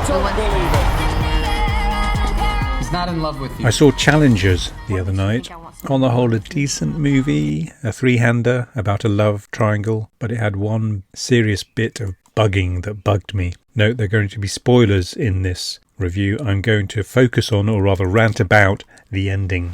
Don't believe it. He's not in love with you. I saw Challengers the other night. On the whole, a decent movie, a three-hander about a love triangle, but it had one serious bit of bugging that bugged me. Note, there are going to be spoilers in this review. I'm going to focus on, or rather rant about, the ending.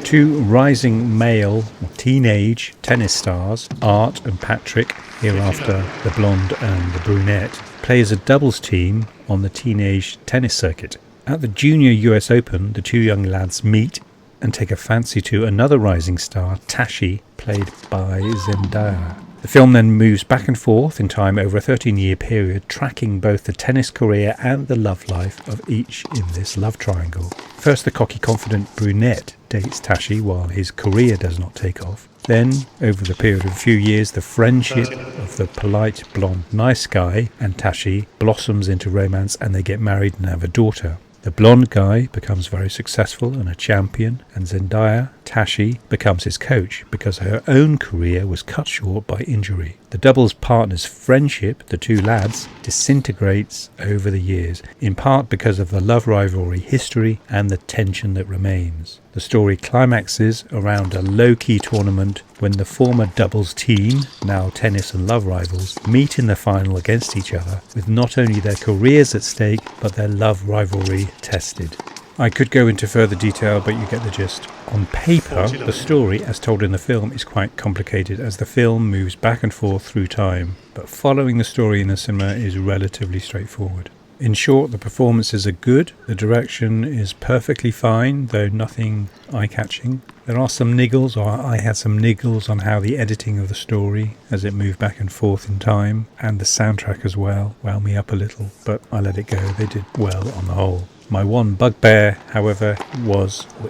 Two rising male, teenage tennis stars, Art and Patrick, hereafter the blonde and the brunette, play as a doubles team on the teenage tennis circuit. At the Junior US Open, the two young lads meet and take a fancy to another rising star, Tashi, played by Zendaya. The film then moves back and forth in time over a 13-year period, tracking both the tennis career and the love life of each in this love triangle. First, the cocky, confident brunette dates Tashi while his career does not take off. Then, over the period of a few years, the friendship of the polite, blonde, nice guy and Tashi blossoms into romance, and they get married and have a daughter. The blonde guy becomes very successful and a champion, and Zendaya, Tashi, becomes his coach because her own career was cut short by injury. The doubles partners' friendship, the two lads, disintegrates over the years, in part because of the love rivalry history and the tension that remains. The story climaxes around a low-key tournament when the former doubles team, now tennis and love rivals, meet in the final against each other, with not only their careers at stake, but their love rivalry tested. I could go into further detail, but you get the gist. On paper, the story, as told in the film, is quite complicated as the film moves back and forth through time, but following the story in the cinema is relatively straightforward. In short, the performances are good, the direction is perfectly fine, though nothing eye-catching. There are some niggles, or I had some niggles on how the editing of the story, as it moved back and forth in time, and the soundtrack as well, wound me up a little, but I let it go. They did well on the whole. My one bugbear, however,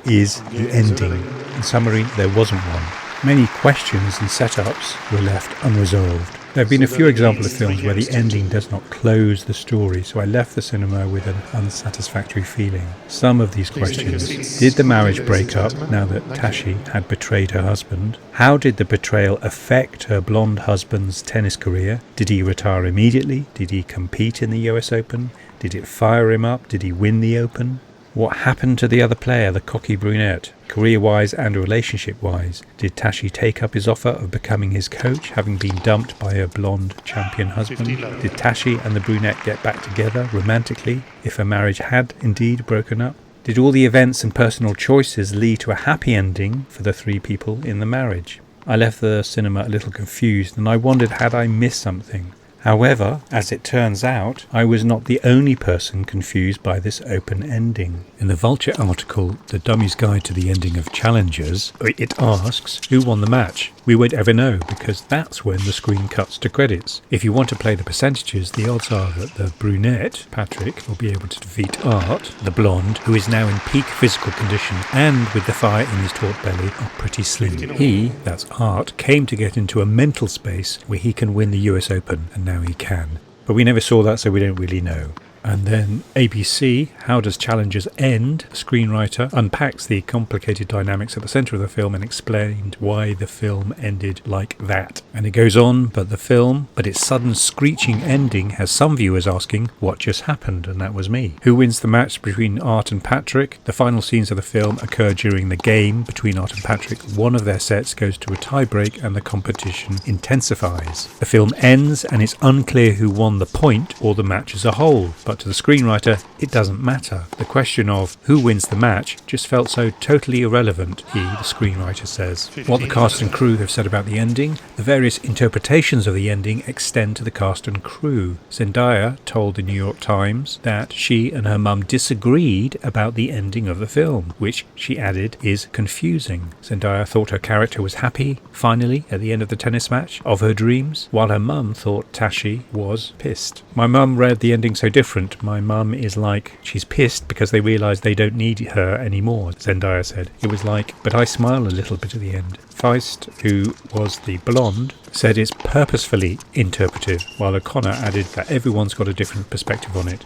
is the ending. In summary, there wasn't one. Many questions and setups were left unresolved. There have been a few examples of films where the ending does not close the story, so I left the cinema with an unsatisfactory feeling. Some of these questions: did the marriage break up now that Tashi had betrayed her husband? How did the betrayal affect her blonde husband's tennis career? Did he retire immediately? Did he compete in the US Open? Did it fire him up? Did he win the Open? What happened to the other player, the cocky brunette, career-wise and relationship-wise? Did Tashi take up his offer of becoming his coach, having been dumped by her blonde champion husband? Did Tashi and the brunette get back together romantically, if her marriage had indeed broken up? Did all the events and personal choices lead to a happy ending for the three people in the marriage? I left the cinema a little confused, and I wondered, had I missed something? However, as it turns out, I was not the only person confused by this open ending. In the Vulture article, The Dummy's Guide to the Ending of Challengers, it asks, who won the match? We won't ever know, because that's when the screen cuts to credits. If you want to play the percentages, the odds are that the brunette, Patrick, will be able to defeat Art, the blonde, who is now in peak physical condition and with the fire in his taut belly, are pretty slim. He, that's Art, came to get into a mental space where he can win the US Open, and now he can. But we never saw that, so we don't really know. And then ABC, How Does Challengers End? The screenwriter unpacks the complicated dynamics at the centre of the film and explained why the film ended like that. And it goes on, but its sudden screeching ending has some viewers asking, what just happened? And that was me. Who wins the match between Art and Patrick? The final scenes of the film occur during the game between Art and Patrick. One of their sets goes to a tie-break and the competition intensifies. The film ends and it's unclear who won the point or the match as a whole, but to the screenwriter, it doesn't matter. The question of who wins the match just felt so totally irrelevant, the screenwriter says. What the cast and crew have said about the ending, the various interpretations of the ending extend to the cast and crew. Zendaya told the New York Times that she and her mum disagreed about the ending of the film, which, she added, is confusing. Zendaya thought her character was happy, finally, at the end of the tennis match, of her dreams, while her mum thought Tashi was pissed. My mum read the ending so different. My mum is like, she's pissed because they realise they don't need her anymore, Zendaya said. It was like, but I smile a little bit at the end. Feist, who was the blonde, said it's purposefully interpretive, while O'Connor added that everyone's got a different perspective on it.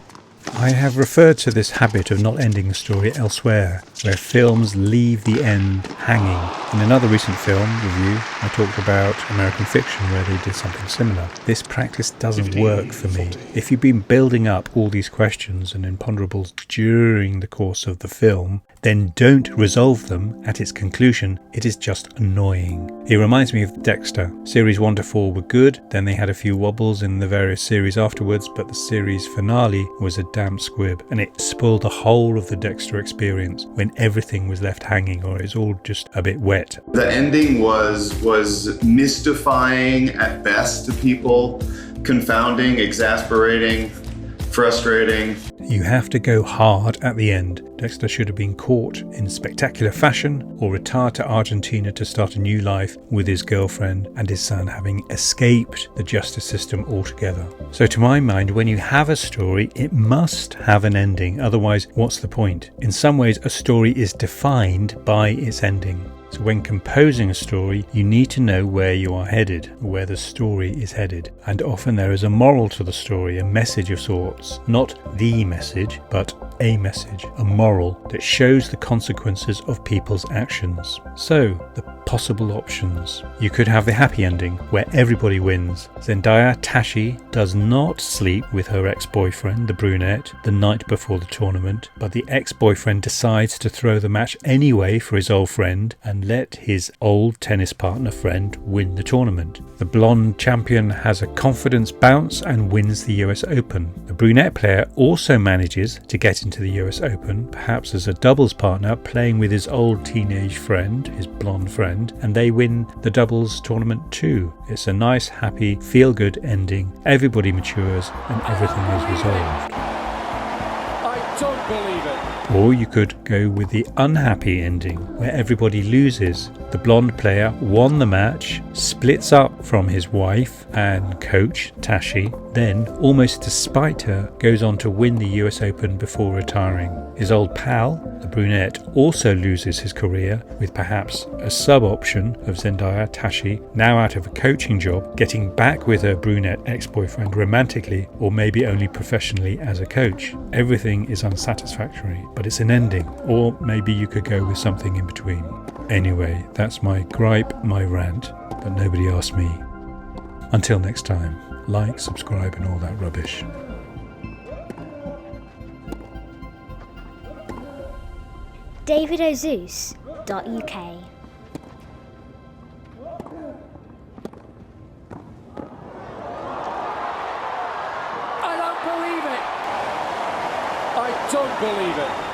I have referred to this habit of not ending a story elsewhere, where films leave the end hanging. In another recent film review, I talked about American Fiction, where they did something similar. This practice doesn't work for me. If you've been building up all these questions and imponderables during the course of the film, then don't resolve them at its conclusion. It is just annoying. It reminds me of Dexter. Series 1 to 4 were good, then they had a few wobbles in the various series afterwards, but the series finale was a damn squib, and it spoiled the whole of the Dexter experience when everything was left hanging, or it's all just a bit wet. The ending was mystifying at best to people, confounding, exasperating, frustrating. You have to go hard at the end. Dexter should have been caught in spectacular fashion or retired to Argentina to start a new life with his girlfriend and his son, having escaped the justice system altogether. So to my mind, when you have a story, it must have an ending. Otherwise, what's the point? In some ways, a story is defined by its ending. So when composing a story, you need to know where you are headed, where the story is headed. And often there is a moral to the story, a message of sorts. Not the message, but a message, a moral that shows the consequences of people's actions. So, the possible options. You could have the happy ending, where everybody wins. Zendaya Tashi does not sleep with her ex-boyfriend, the brunette, the night before the tournament, but the ex-boyfriend decides to throw the match anyway for his old friend and let his old tennis partner friend win the tournament. The blonde champion has a confidence bounce and wins the US Open. The brunette player also manages to get into the US Open, perhaps as a doubles partner, playing with his old teenage friend, his blonde friend, and they win the doubles tournament too. It's a nice, happy, feel-good ending. Everybody matures and everything is resolved. I don't believe it. Or you could go with the unhappy ending, where everybody loses. The blonde player won the match, splits up from his wife and coach, Tashi, then, almost despite her, goes on to win the US Open before retiring. His old pal, the brunette, also loses his career, with perhaps a sub-option of Zendaya Tashi, now out of a coaching job, getting back with her brunette ex-boyfriend romantically, or maybe only professionally as a coach. Everything is unsatisfactory, but it's an ending, or maybe you could go with something in between. Anyway, that's my gripe, my rant, but nobody asked me. Until next time, like, subscribe and all that rubbish. davidozeus.uk. I don't believe it. I don't believe it.